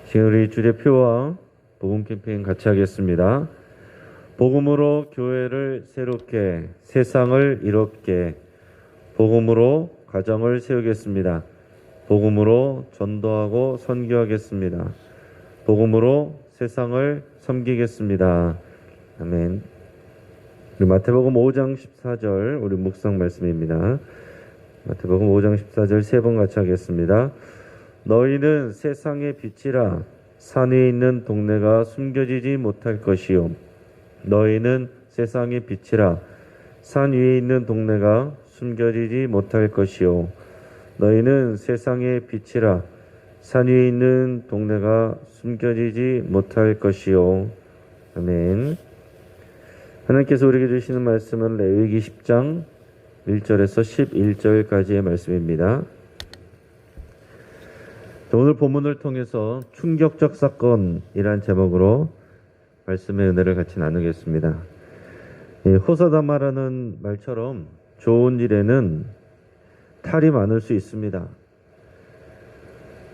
지금 우리 주제표와 복음 캠페인 같이 하겠습니다. 복음으로 교회를 새롭게, 세상을 이롭게, 복음으로 가정을 세우겠습니다. 복음으로 전도하고 선교하겠습니다. 복음으로 세상을 섬기겠습니다. 아멘. 우리 마태복음 5장 14절 우리 묵상 말씀입니다. 마태복음 5장 14절 세 번 같이 하겠습니다. 너희는 세상의 빛이라. 산 위에 있는 동네가 숨겨지지 못할 것이요. 너희는 세상의 빛이라. 산 위에 있는 동네가 숨겨지지 못할 것이요. 너희는 세상의 빛이라. 산 위에 있는 동네가 숨겨지지 못할 것이요. 아멘. 하나님께서 우리에게 주시는 말씀은 레위기 10장 1절에서 11절까지의 말씀입니다. 오늘 본문을 통해서 충격적 사건이란 제목으로 말씀의 은혜를 같이 나누겠습니다. 호사다마라는 말처럼 좋은 일에는 탈이 많을 수 있습니다.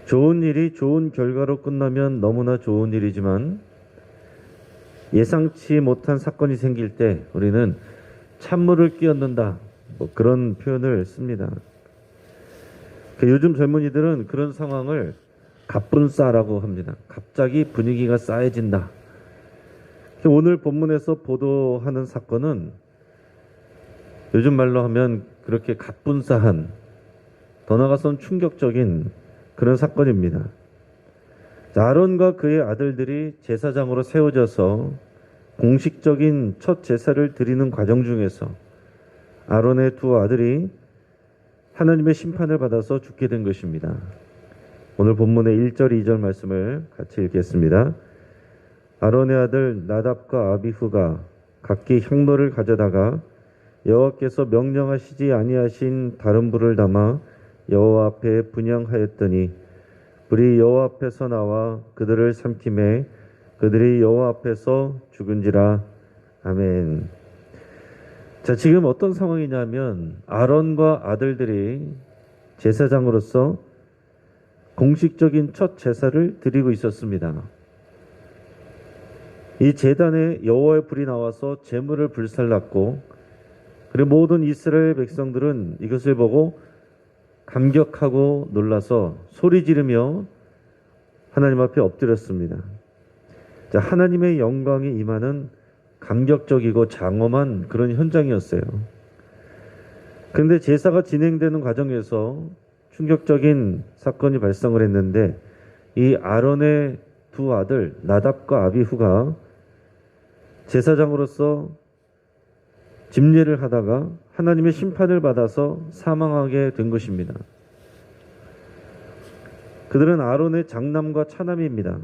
좋은 일이 좋은 결과로 끝나면 너무나 좋은 일이지만 예상치 못한 사건이 생길 때 우리는 찬물을 끼얹는다, 그런 표현을 씁니다. 요즘 젊은이들은 그런 상황을 갑분싸라고 합니다. 갑자기 분위기가 싸해진다. 오늘 본문에서 보도하는 사건은 요즘 말로 하면 그렇게 갑분싸한, 더 나아가서는 충격적인 그런 사건입니다. 아론과 그의 아들들이 제사장으로 세워져서 공식적인 첫 제사를 드리는 과정 중에서 아론의 두 아들이 하나님의 심판을 받아서 죽게 된 것입니다. 오늘 본문의 1절, 2절 말씀을 같이 읽겠습니다. 아론의 아들 나답과 아비후가 각기 향로를 가져다가 여호와께서 명령하시지 아니하신 다른 불을 담아 여호와 앞에 분향하였더니 불이 여호와 앞에서 나와 그들을 삼키매 그들이 여호와 앞에서 죽은지라. 아멘. 자, 지금 어떤 상황이냐면 아론과 아들들이 제사장으로서 공식적인 첫 제사를 드리고 있었습니다. 이 제단에 여호와의 불이 나와서 제물을 불살랐고, 그리고 모든 이스라엘 백성들은 이것을 보고 감격하고 놀라서 소리 지르며 하나님 앞에 엎드렸습니다. 자, 하나님의 영광이 임하는 감격적이고 장엄한 그런 현장이었어요. 그런데 제사가 진행되는 과정에서 충격적인 사건이 발생을 했는데, 이 아론의 두 아들 나답과 아비후가 제사장으로서 집례를 하다가 하나님의 심판을 받아서 사망하게 된 것입니다. 그들은 아론의 장남과 차남입니다.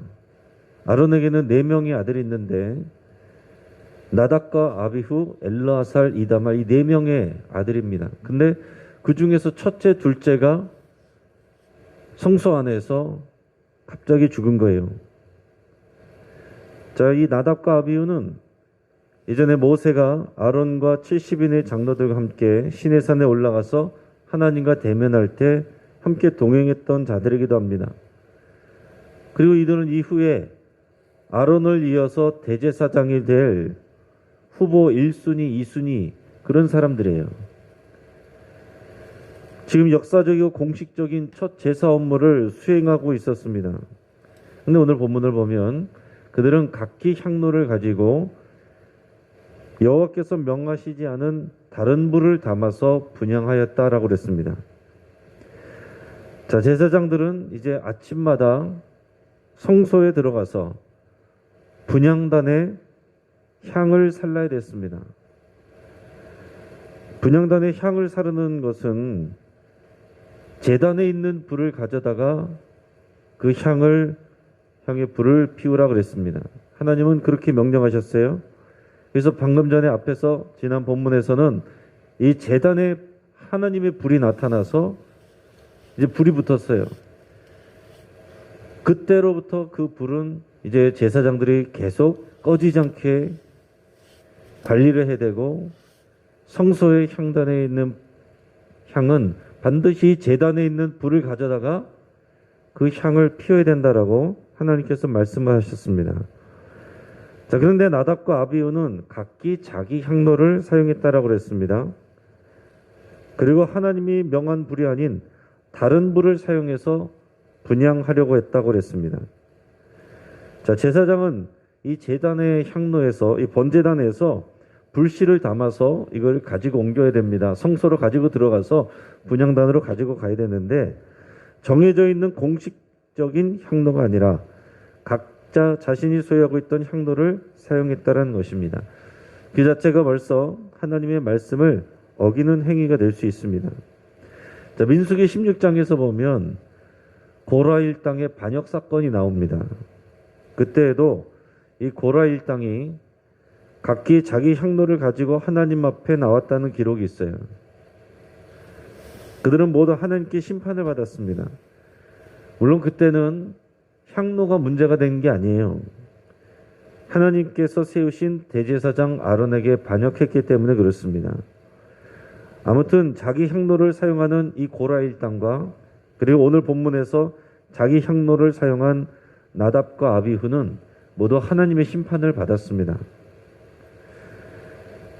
아론에게는 4명의 아들이 있는데 나답과 아비후, 엘르아살, 이다말, 이 4명의 아들입니다. 근데 그 중에서 첫째, 둘째가 성소 안에서 갑자기 죽은 거예요. 자, 이 나답과 아비후는 예전에 모세가 아론과 70인의 장로들과 함께 시내산에 올라가서 하나님과 대면할 때 함께 동행했던 자들이기도 합니다. 그리고 이들은 이후에 아론을 이어서 대제사장이 될 후보 1순위, 2순위 그런 사람들이에요. 지금 역사적이고 공식적인 첫 제사 업무를 수행하고 있었습니다. 근데 오늘 본문을 보면 그들은 각기 향로를 가지고 여호와께서 명하시지 않은 다른 불을 담아서 분향하였다라고 그랬습니다. 자, 제사장들은 이제 아침마다 성소에 들어가서 분향단에 향을 살라야 됐습니다. 분향단에 향을 사르는 것은 제단에 있는 불을 가져다가 그 향에 불을 피우라 그랬습니다. 하나님은 그렇게 명령하셨어요. 그래서 방금 전에 앞에서 지난 본문에서는 이 제단에 하나님의 불이 나타나서 이제 불이 붙었어요. 그때로부터 그 불은 이제 제사장들이 계속 꺼지지 않게 관리를 해야 되고, 성소의 향단에 있는 향은 반드시 제단에 있는 불을 가져다가 그 향을 피워야 된다라고 하나님께서 말씀하셨습니다. 자, 그런데 나답과 아비후는 각기 자기 향로를 사용했다라고 그랬습니다. 그리고 하나님이 명한 불이 아닌 다른 불을 사용해서 분향하려고 했다고 그랬습니다. 자, 제사장은 이 제단의 향로에서, 이 번제단에서 불씨를 담아서 이걸 가지고 옮겨야 됩니다. 성소로 가지고 들어가서 분향단으로 가지고 가야 되는데, 정해져 있는 공식적인 향로가 아니라 각자 자신이 소유하고 있던 향로를 사용했다는 것입니다. 그 자체가 벌써 하나님의 말씀을 어기는 행위가 될 수 있습니다. 자, 민수기 16장에서 보면 고라 일당의 반역 사건이 나옵니다. 그때에도 이 고라 일당이 각기 자기 향로를 가지고 하나님 앞에 나왔다는 기록이 있어요. 그들은 모두 하나님께 심판을 받았습니다. 물론 그때는 향로가 문제가 된 게 아니에요. 하나님께서 세우신 대제사장 아론에게 반역했기 때문에 그렇습니다. 아무튼 자기 향로를 사용하는 이 고라 일당과 그리고 오늘 본문에서 자기 향로를 사용한 나답과 아비후는 모두 하나님의 심판을 받았습니다.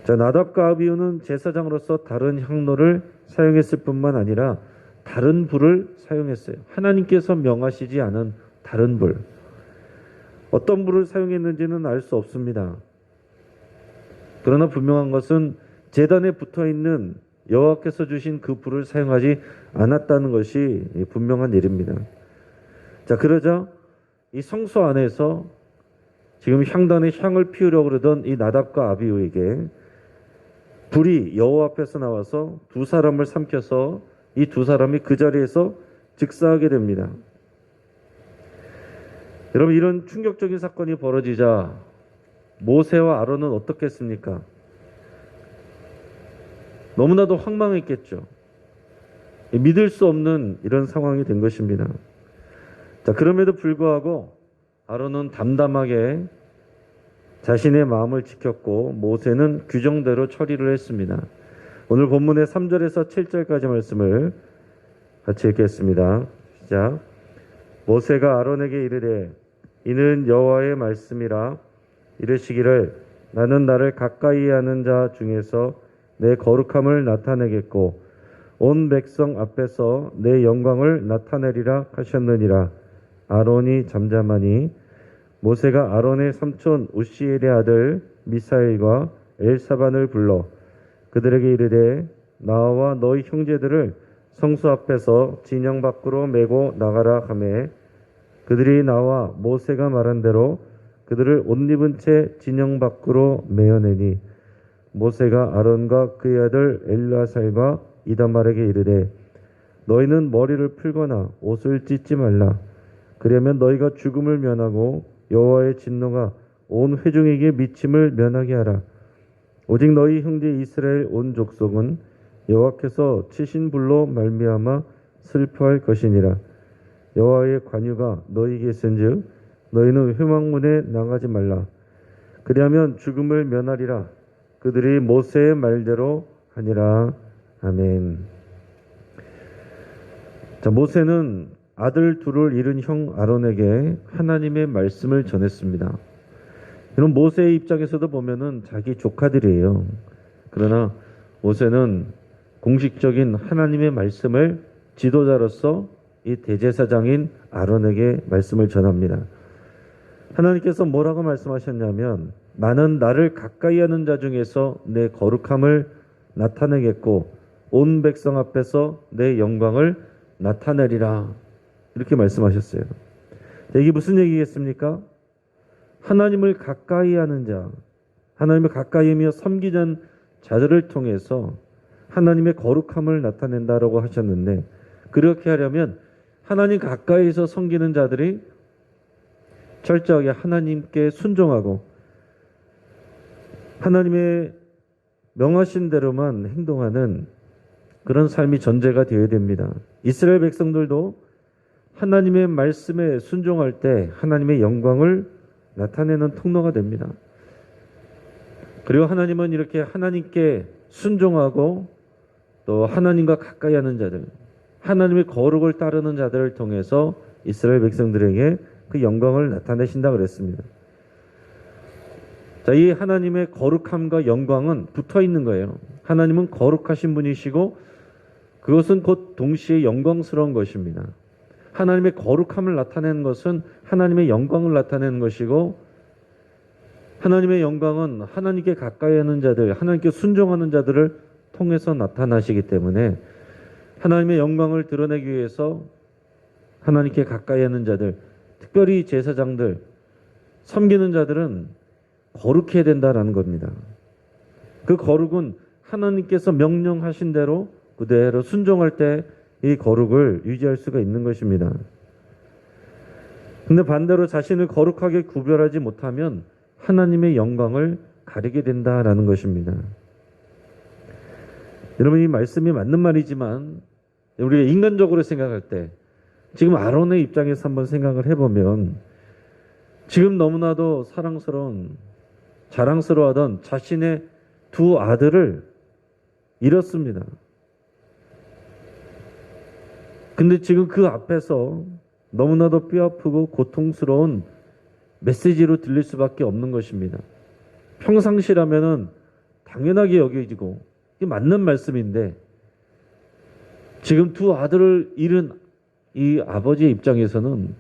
자, 나답과 아비후는 제사장으로서 다른 향로를 사용했을 뿐만 아니라 다른 불을 사용했어요. 하나님께서 명하시지 않은 다른 불. 어떤 불을 사용했는지는 알 수 없습니다. 그러나 분명한 것은 제단에 붙어 있는 여호와께서 주신 그 불을 사용하지 않았다는 것이 분명한 일입니다. 자, 그러자 이 성소 안에서 지금 향단에 향을 피우려고 그러던 이 나답과 아비후에게 불이 여호와 앞에서 나와서 두 사람을 삼켜서 이 두 사람이 그 자리에서 즉사하게 됩니다. 여러분, 이런 충격적인 사건이 벌어지자 모세와 아론은 어떻겠습니까? 너무나도 황망했겠죠. 믿을 수 없는 이런 상황이 된 것입니다. 자, 그럼에도 불구하고 아론은 담담하게 자신의 마음을 지켰고 모세는 규정대로 처리를 했습니다. 오늘 본문의 3절에서 7절까지 말씀을 같이 읽겠습니다. 시작. 모세가 아론에게 이르되 이는 여호와의 말씀이라 이르시기를 나는 나를 가까이 하는 자 중에서 내 거룩함을 나타내겠고 온 백성 앞에서 내 영광을 나타내리라 하셨느니라. 아론이 잠잠하니 모세가 아론의 삼촌 우시엘의 아들 미사엘과 엘사반을 불러 그들에게 이르되 나와 너희 형제들을 성소 앞에서 진영 밖으로 메고 나가라 하매 그들이 나와 모세가 말한 대로 그들을 옷 입은 채 진영 밖으로 메어내니 모세가 아론과 그의 아들 엘르아살과 이다말에게 이르되 너희는 머리를 풀거나 옷을 찢지 말라. 그러면 너희가 죽음을 면하고 여호와의 진노가 온 회중에게 미침을 면하게 하라. 오직 너희 형제 이스라엘 온 족속은 여호와께서 치신 불로 말미암아 슬퍼할 것이니라. 여호와의 관유가 너희에게 있은즉 너희는 회막문에 나가지 말라. 그리하면 죽음을 면하리라. 그들이 모세의 말대로 하니라. 아멘. 자, 모세는 아들 둘을 잃은 형 아론에게 하나님의 말씀을 전했습니다. 이런 모세의 입장에서도 보면은 자기 조카들이에요. 그러나 모세는 공식적인 하나님의 말씀을 지도자로서 이 대제사장인 아론에게 말씀을 전합니다. 하나님께서 뭐라고 말씀하셨냐면 나는 나를 가까이 하는 자 중에서 내 거룩함을 나타내겠고 온 백성 앞에서 내 영광을 나타내리라. 이렇게 말씀하셨어요. 이게 무슨 얘기겠습니까? 하나님을 가까이 하는 자, 하나님을 가까이 하며 섬기는 자들을 통해서 하나님의 거룩함을 나타낸다라고 하셨는데 그렇게 하려면 하나님 가까이서 섬기는 자들이 철저하게 하나님께 순종하고 하나님의 명하신 대로만 행동하는 그런 삶이 전제가 되어야 됩니다. 이스라엘 백성들도 하나님의 말씀에 순종할 때 하나님의 영광을 나타내는 통로가 됩니다. 그리고 하나님은 이렇게 하나님께 순종하고 또 하나님과 가까이 하는 자들, 하나님의 거룩을 따르는 자들을 통해서 이스라엘 백성들에게 그 영광을 나타내신다 그랬습니다. 자, 이 하나님의 거룩함과 영광은 붙어 있는 거예요. 하나님은 거룩하신 분이시고 그것은 곧 동시에 영광스러운 것입니다. 하나님의 거룩함을 나타내는 것은 하나님의 영광을 나타내는 것이고, 하나님의 영광은 하나님께 가까이 하는 자들, 하나님께 순종하는 자들을 통해서 나타나시기 때문에 하나님의 영광을 드러내기 위해서 하나님께 가까이 하는 자들, 특별히 제사장들, 섬기는 자들은 거룩해야 된다라는 겁니다. 그 거룩은 하나님께서 명령하신 대로 그대로 순종할 때 이 거룩을 유지할 수가 있는 것입니다. 근데 반대로 자신을 거룩하게 구별하지 못하면 하나님의 영광을 가리게 된다라는 것입니다. 여러분, 이 말씀이 맞는 말이지만 우리가 인간적으로 생각할 때 지금 아론의 입장에서 한번 생각을 해보면 지금 너무나도 사랑스러운, 자랑스러워하던 자신의 두 아들을 잃었습니다. 근데 지금 그 앞에서 너무나도 뼈아프고 고통스러운 메시지로 들릴 수밖에 없는 것입니다. 평상시라면은 당연하게 여겨지고 이게 맞는 말씀인데 지금 두 아들을 잃은 이 아버지의 입장에서는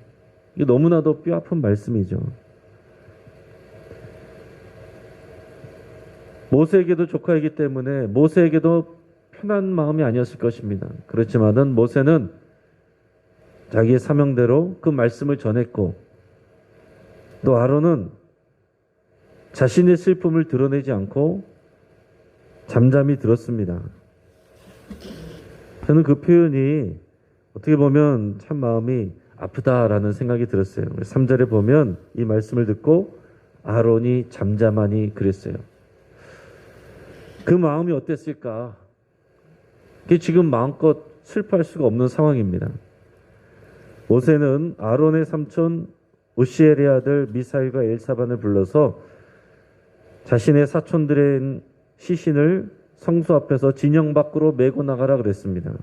이게 너무나도 뼈아픈 말씀이죠. 모세에게도 조카이기 때문에 모세에게도 편한 마음이 아니었을 것입니다. 그렇지만은 모세는 자기의 사명대로 그 말씀을 전했고, 또 아론은 자신의 슬픔을 드러내지 않고 잠잠히 들었습니다. 저는 그 표현이 어떻게 보면 참 마음이 아프다라는 생각이 들었어요. 3절에 보면 이 말씀을 듣고 아론이 잠잠하니 그랬어요. 그 마음이 어땠을까? 그게 지금 마음껏 슬퍼할 수가 없는 상황입니다. 모세는 아론의 삼촌 우시엘의 아들 미사일과 엘사반을 불러서 자신의 사촌들의 시신을 성소 앞에서 진영 밖으로 메고 나가라 그랬습니다.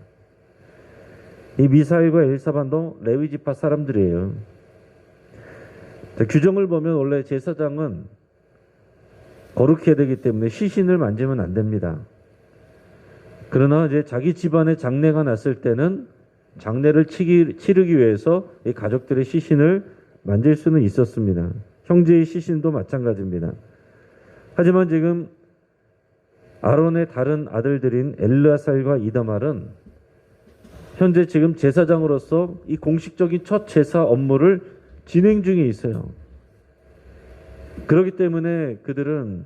이 미사일과 엘사반도 레위 지파 사람들이에요. 규정을 보면 원래 제사장은 거룩해야 되기 때문에 시신을 만지면 안 됩니다. 그러나 이제 자기 집안에 장례가 났을 때는 장례를 치르기 위해서 이 가족들의 시신을 만질 수는 있었습니다. 형제의 시신도 마찬가지입니다. 하지만 지금 아론의 다른 아들들인 엘르아살과 이다말은 현재 지금 제사장으로서 이 공식적인 첫 제사 업무를 진행 중에 있어요. 그렇기 때문에 그들은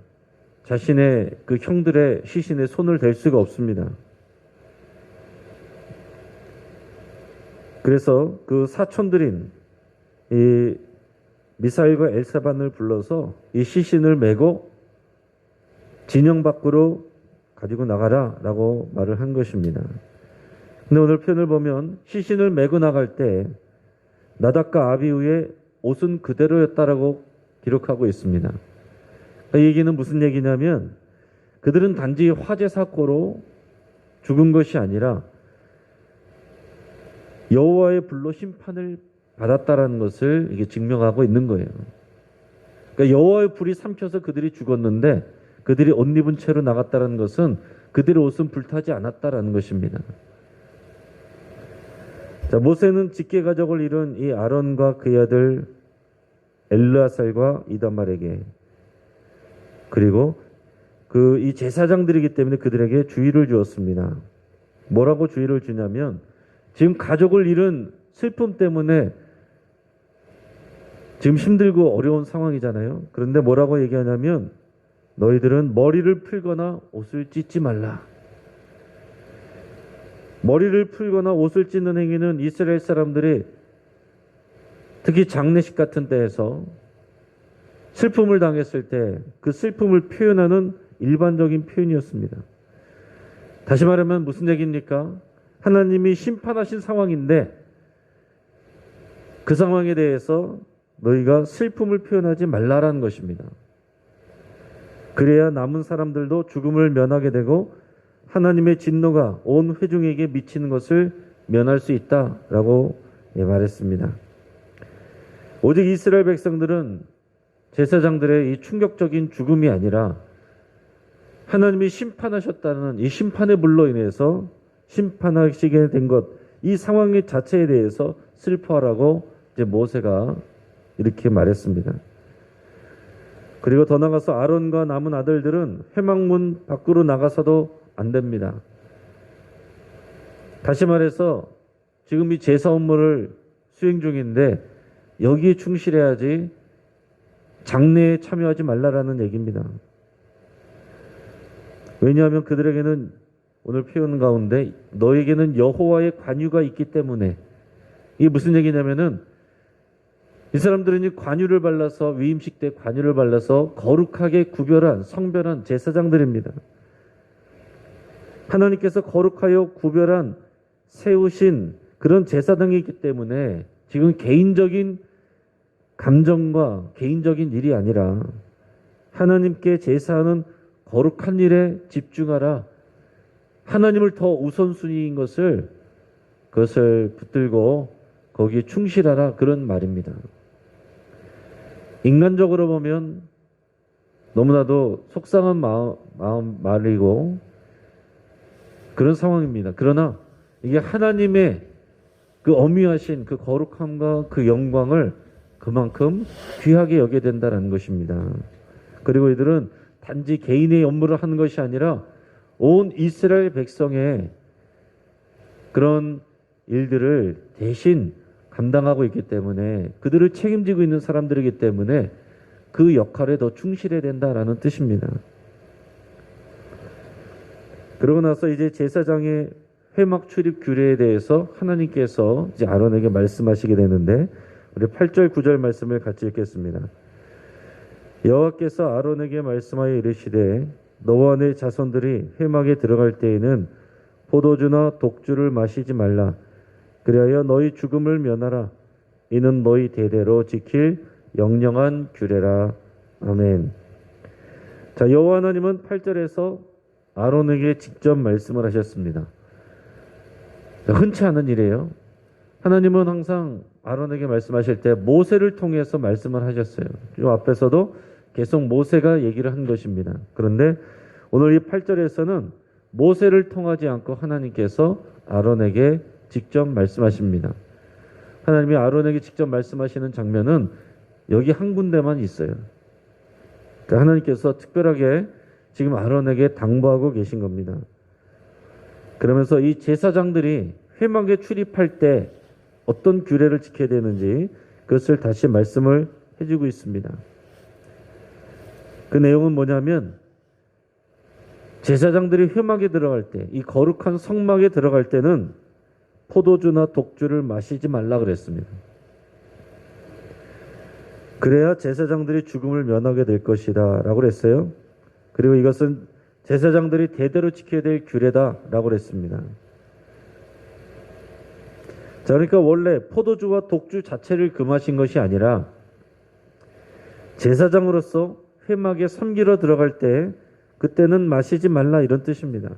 자신의 그 형들의 시신에 손을 댈 수가 없습니다. 그래서 그 사촌들인 이 미사일과 엘사반을 불러서 이 시신을 메고 진영 밖으로 가지고 나가라 라고 말을 한 것입니다. 근데 오늘 표현을 보면 시신을 메고 나갈 때 나답과 아비후의 옷은 그대로였다라고 기록하고 있습니다. 이 얘기는 무슨 얘기냐면 그들은 단지 화재 사고로 죽은 것이 아니라 여호와의 불로 심판을 받았다라는 것을 이게 증명하고 있는 거예요. 그러니까 여호와의 불이 삼켜서 그들이 죽었는데 그들이 옷 입은 채로 나갔다는 것은 그들의 옷은 불타지 않았다라는 것입니다. 자, 모세는 직계 가족을 이룬 이 아론과 그의 아들 엘르아살과 이다말에게, 그리고 그 이 제사장들이기 때문에 그들에게 주의를 주었습니다. 뭐라고 주의를 주냐면 지금 가족을 잃은 슬픔 때문에 지금 힘들고 어려운 상황이잖아요. 그런데 뭐라고 얘기하냐면 너희들은 머리를 풀거나 옷을 찢지 말라. 머리를 풀거나 옷을 찢는 행위는 이스라엘 사람들이 특히 장례식 같은 때에서 슬픔을 당했을 때 그 슬픔을 표현하는 일반적인 표현이었습니다. 다시 말하면 무슨 얘기입니까? 하나님이 심판하신 상황인데 그 상황에 대해서 너희가 슬픔을 표현하지 말라라는 것입니다. 그래야 남은 사람들도 죽음을 면하게 되고 하나님의 진노가 온 회중에게 미치는 것을 면할 수 있다라고 말했습니다. 오직 이스라엘 백성들은 제사장들의 이 충격적인 죽음이 아니라 하나님이 심판하셨다는 이 심판의 불로 인해서 심판하시게 된 것, 이 상황 자체에 대해서 슬퍼하라고 이제 모세가 이렇게 말했습니다. 그리고 더 나가서 아론과 남은 아들들은 회막문 밖으로 나가서도 안 됩니다. 다시 말해서 지금 이 제사 업무를 수행 중인데 여기에 충실해야지 장례에 참여하지 말라라는 얘기입니다. 왜냐하면 그들에게는 오늘 표현 가운데 너에게는 여호와의 관유가 있기 때문에, 이게 무슨 얘기냐면은 이 사람들은 이 관유를 발라서, 위임식 때 관유를 발라서 거룩하게 구별한 성별한 제사장들입니다. 하나님께서 거룩하여 구별한 세우신 그런 제사장이기 때문에 지금 개인적인 감정과 개인적인 일이 아니라 하나님께 제사하는 거룩한 일에 집중하라. 하나님을 더 우선순위인 그것을 붙들고 거기에 충실하라, 그런 말입니다. 인간적으로 보면 너무나도 속상한 말이고 그런 상황입니다. 그러나 이게 하나님의 그 엄위하신 그 거룩함과 그 영광을 그만큼 귀하게 여겨야 된다는 것입니다. 그리고 이들은 단지 개인의 업무를 하는 것이 아니라 온 이스라엘 백성의 그런 일들을 대신 감당하고 있기 때문에, 그들을 책임지고 있는 사람들이기 때문에 그 역할에 더 충실해야 된다라는 뜻입니다. 그러고 나서 이제 제사장의 회막 출입 규례에 대해서 하나님께서 이제 아론에게 말씀하시게 되는데, 우리 8절 9절 말씀을 같이 읽겠습니다. 여호와께서 아론에게 말씀하여 이르시되 너와 네 자손들이 회막에 들어갈 때에는 포도주나 독주를 마시지 말라. 그리하여 너희 죽음을 면하라. 이는 너희 대대로 지킬 영영한 규례라. 아멘. 자, 여호와 하나님은 8절에서 아론에게 직접 말씀을 하셨습니다. 흔치 않은 일이에요. 하나님은 항상 아론에게 말씀하실 때 모세를 통해서 말씀을 하셨어요. 이 앞에서도 계속 모세가 얘기를 한 것입니다. 그런데 오늘 이 8절에서는 모세를 통하지 않고 하나님께서 아론에게 직접 말씀하십니다. 하나님이 아론에게 직접 말씀하시는 장면은 여기 한 군데만 있어요. 그러니까 하나님께서 특별하게 지금 아론에게 당부하고 계신 겁니다. 그러면서 이 제사장들이 회막에 출입할 때 어떤 규례를 지켜야 되는지 그것을 다시 말씀을 해주고 있습니다. 그 내용은 뭐냐면, 제사장들이 회막에 들어갈 때, 이 거룩한 성막에 들어갈 때는 포도주나 독주를 마시지 말라 그랬습니다. 그래야 제사장들이 죽음을 면하게 될 것이다 라고 그랬어요. 그리고 이것은 제사장들이 대대로 지켜야 될 규례다 라고 그랬습니다. 자, 그러니까 원래 포도주와 독주 자체를 금하신 것이 아니라 제사장으로서 회막에 섬기러 들어갈 때 그때는 마시지 말라, 이런 뜻입니다.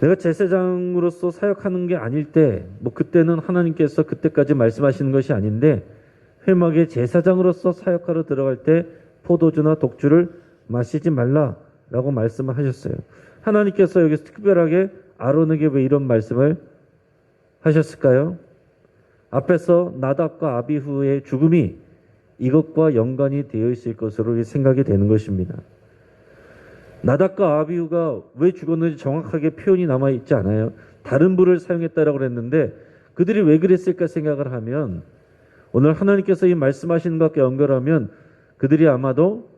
내가 제사장으로서 사역하는 게 아닐 때, 그때는 하나님께서 그때까지 말씀하시는 것이 아닌데, 회막에 제사장으로서 사역하러 들어갈 때 포도주나 독주를 마시지 말라라고 말씀을 하셨어요. 하나님께서 여기서 특별하게 아론에게 왜 이런 말씀을 하셨을까요? 앞에서 나답과 아비후의 죽음이 이것과 연관이 되어 있을 것으로 생각이 되는 것입니다. 나답과 아비후가 왜 죽었는지 정확하게 표현이 남아있지 않아요. 다른 불을 사용했다라고 그랬는데 그들이 왜 그랬을까 생각을 하면, 오늘 하나님께서 이 말씀하시는 것과 연결하면 그들이 아마도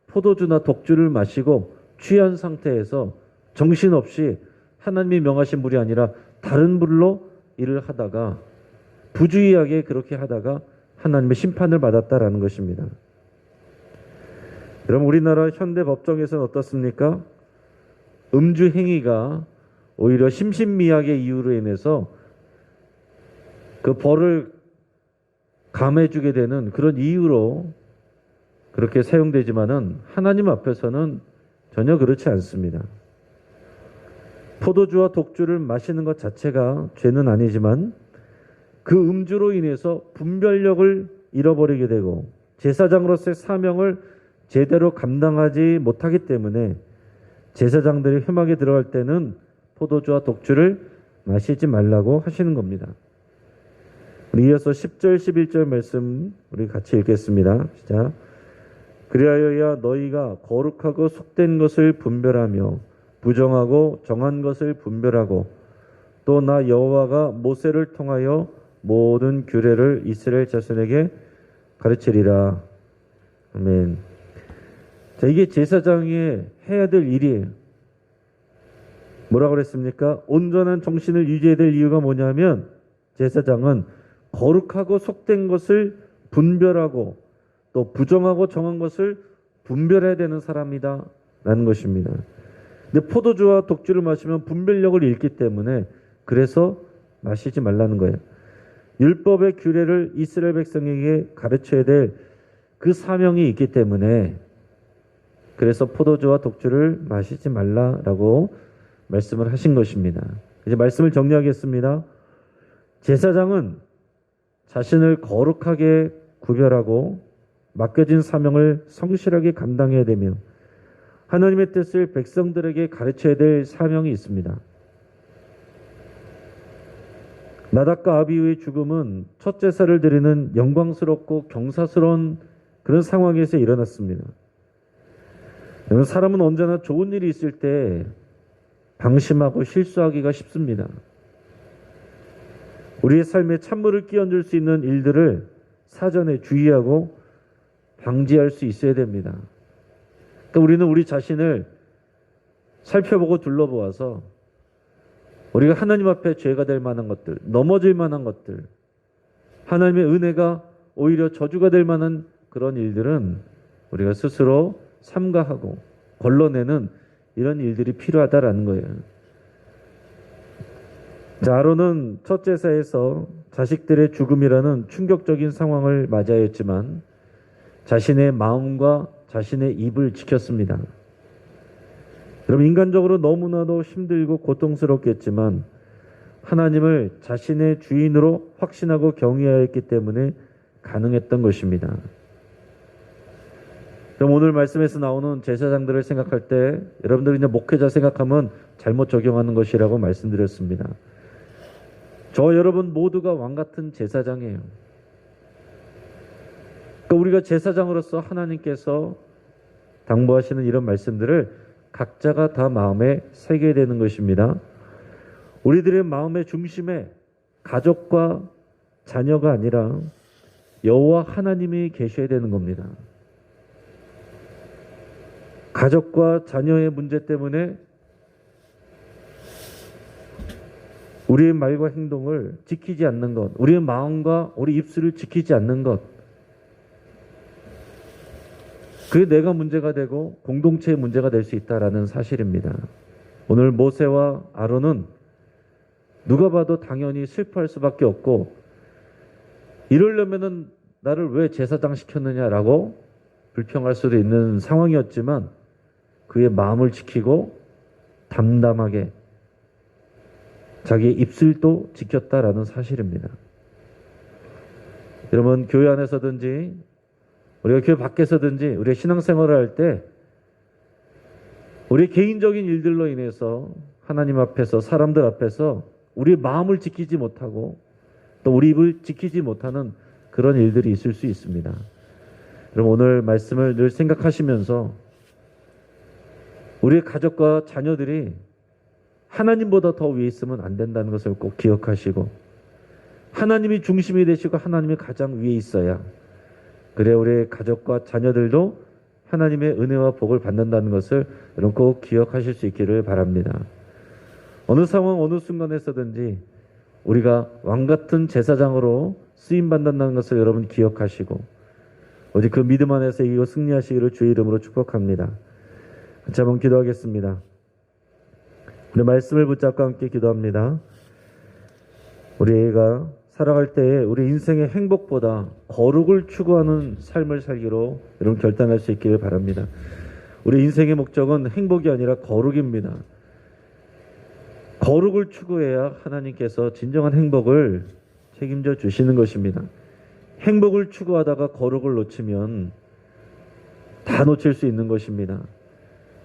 포도주나 독주를 마시고 취한 상태에서 정신없이 하나님이 명하신 불이 아니라 다른 불로 일을 하다가, 부주의하게 그렇게 하다가 하나님의 심판을 받았다라는 것입니다. 여러분, 우리나라 현대 법정에서는 어떻습니까? 음주 행위가 오히려 심신미약의 이유로 인해서 그 벌을 감해주게 되는 그런 이유로 그렇게 사용되지만은 하나님 앞에서는 전혀 그렇지 않습니다. 포도주와 독주를 마시는 것 자체가 죄는 아니지만 그 음주로 인해서 분별력을 잃어버리게 되고 제사장으로서의 사명을 제대로 감당하지 못하기 때문에 제사장들이 회막에 들어갈 때는 포도주와 독주를 마시지 말라고 하시는 겁니다. 우리 이어서 10절 11절 말씀 우리 같이 읽겠습니다. 시작. 그리하여야 너희가 거룩하고 속된 것을 분별하며 부정하고 정한 것을 분별하고 또 나 여호와가 모세를 통하여 모든 규례를 이스라엘 자손에게 가르치리라. 아멘. 자, 이게 제사장이 해야 될 일이에요. 뭐라고 그랬습니까? 온전한 정신을 유지해야 될 이유가 뭐냐면 제사장은 거룩하고 속된 것을 분별하고 또 부정하고 정한 것을 분별해야 되는 사람이다 라는 것입니다. 근데 포도주와 독주를 마시면 분별력을 잃기 때문에 그래서 마시지 말라는 거예요. 율법의 규례를 이스라엘 백성에게 가르쳐야 될 그 사명이 있기 때문에 그래서 포도주와 독주를 마시지 말라라고 말씀을 하신 것입니다. 이제 말씀을 정리하겠습니다. 제사장은 자신을 거룩하게 구별하고 맡겨진 사명을 성실하게 감당해야 되며 하나님의 뜻을 백성들에게 가르쳐야 될 사명이 있습니다. 나답과 아비후의 죽음은 첫 제사를 드리는 영광스럽고 경사스러운 그런 상황에서 일어났습니다. 사람은 언제나 좋은 일이 있을 때 방심하고 실수하기가 쉽습니다. 우리의 삶에 찬물을 끼얹을 수 있는 일들을 사전에 주의하고 방지할 수 있어야 됩니다. 그러니까 우리는 우리 자신을 살펴보고 둘러보아서 우리가 하나님 앞에 죄가 될 만한 것들, 넘어질 만한 것들, 하나님의 은혜가 오히려 저주가 될 만한 그런 일들은 우리가 스스로 삼가하고 걸러내는 이런 일들이 필요하다라는 거예요. 자, 아론은 첫 제사에서 자식들의 죽음이라는 충격적인 상황을 맞이하였지만 자신의 마음과 자신의 입을 지켰습니다. 여러분, 인간적으로 너무나도 힘들고 고통스럽겠지만 하나님을 자신의 주인으로 확신하고 경외하였기 때문에 가능했던 것입니다. 그럼 오늘 말씀에서 나오는 제사장들을 생각할 때 여러분들이 이제 목회자 생각하면 잘못 적용하는 것이라고 말씀드렸습니다. 저 여러분 모두가 왕 같은 제사장이에요. 그러니까 우리가 제사장으로서 하나님께서 당부하시는 이런 말씀들을 각자가 다 마음에 새겨야 되는 것입니다. 우리들의 마음의 중심에 가족과 자녀가 아니라 여호와 하나님이 계셔야 되는 겁니다. 가족과 자녀의 문제 때문에 우리의 말과 행동을 지키지 않는 것, 우리의 마음과 우리 입술을 지키지 않는 것, 그게 내가 문제가 되고 공동체의 문제가 될 수 있다라는 사실입니다. 오늘 모세와 아론은 누가 봐도 당연히 실패할 수밖에 없고 이러려면은 나를 왜 제사장 시켰느냐라고 불평할 수도 있는 상황이었지만 그의 마음을 지키고 담담하게 자기의 입술도 지켰다라는 사실입니다. 여러분, 교회 안에서든지 우리가 교회 밖에서든지 우리가 신앙생활을 할 때 우리 개인적인 일들로 인해서 하나님 앞에서 사람들 앞에서 우리 마음을 지키지 못하고 또 우리 입을 지키지 못하는 그런 일들이 있을 수 있습니다. 여러분, 오늘 말씀을 늘 생각하시면서 우리 가족과 자녀들이 하나님보다 더 위에 있으면 안 된다는 것을 꼭 기억하시고 하나님이 중심이 되시고 하나님이 가장 위에 있어야 그래 우리 가족과 자녀들도 하나님의 은혜와 복을 받는다는 것을 여러분 꼭 기억하실 수 있기를 바랍니다. 어느 상황 어느 순간에서든지 우리가 왕같은 제사장으로 쓰임받는다는 것을 여러분 기억하시고 오직 그 믿음 안에서 이거 승리하시기를 주의 이름으로 축복합니다. 같이 한번 기도하겠습니다. 우리 말씀을 붙잡고 함께 기도합니다. 우리가 살아갈 때에 우리 인생의 행복보다 거룩을 추구하는 삶을 살기로 여러분 결단할 수 있기를 바랍니다. 우리 인생의 목적은 행복이 아니라 거룩입니다. 거룩을 추구해야 하나님께서 진정한 행복을 책임져 주시는 것입니다. 행복을 추구하다가 거룩을 놓치면 다 놓칠 수 있는 것입니다.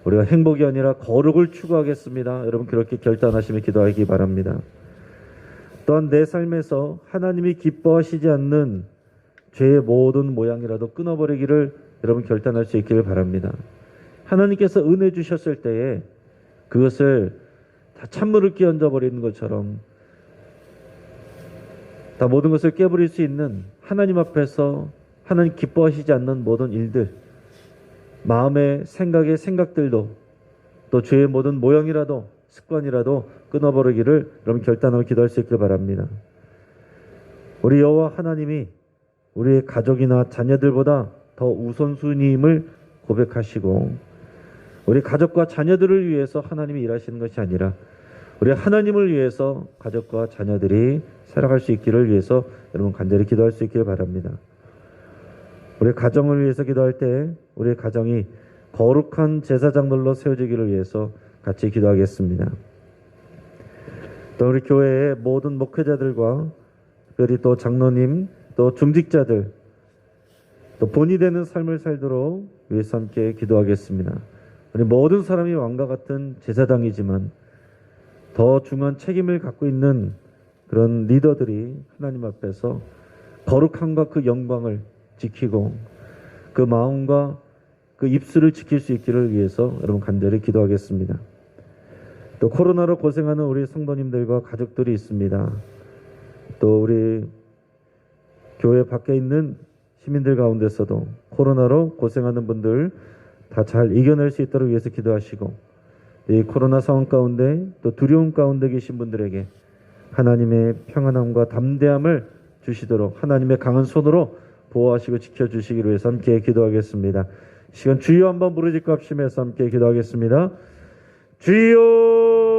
우리가 행복이 아니라 거룩을 추구하겠습니다. 여러분 그렇게 결단하시며 기도하기 바랍니다. 또한 내 삶에서 하나님이 기뻐하시지 않는 죄의 모든 모양이라도 끊어버리기를 여러분 결단할 수 있기를 바랍니다. 하나님께서 은혜 주셨을 때에 그것을 다 찬물을 끼얹어 버리는 것처럼 다 모든 것을 깨버릴 수 있는 하나님 앞에서 하나님 기뻐하시지 않는 모든 일들, 마음의 생각의 생각들도 또 죄의 모든 모양이라도 습관이라도 끊어버리기를 여러분 결단하고 기도할 수 있길 바랍니다. 우리 여호와 하나님이 우리의 가족이나 자녀들보다 더 우선순위임을 고백하시고 우리 가족과 자녀들을 위해서 하나님이 일하시는 것이 아니라 우리 하나님을 위해서 가족과 자녀들이 살아갈 수 있기를 위해서 여러분 간절히 기도할 수 있기를 바랍니다. 우리 가정을 위해서 기도할 때 우리 가정이 거룩한 제사장들로 세워지기를 위해서 같이 기도하겠습니다. 또 우리 교회의 모든 목회자들과 특별히 또 장로님 또 중직자들 또 본이 되는 삶을 살도록 위해서 함께 기도하겠습니다. 우리 모든 사람이 왕과 같은 제사장이지만 더 중요한 책임을 갖고 있는 그런 리더들이 하나님 앞에서 거룩함과 그 영광을 지키고 그 마음과 그 입술을 지킬 수 있기를 위해서 여러분 간절히 기도하겠습니다. 또 코로나로 고생하는 우리 성도님들과 가족들이 있습니다. 또 우리 교회 밖에 있는 시민들 가운데서도 코로나로 고생하는 분들 다 잘 이겨낼 수 있도록 위해서 기도하시고 이 코로나 상황 가운데 또 두려움 가운데 계신 분들에게 하나님의 평안함과 담대함을 주시도록 하나님의 강한 손으로 보호하시고 지켜주시기를 위해서 함께 기도하겠습니다. 시간 주여 한번 부르짖고 합심해서 함께 기도하겠습니다. 주여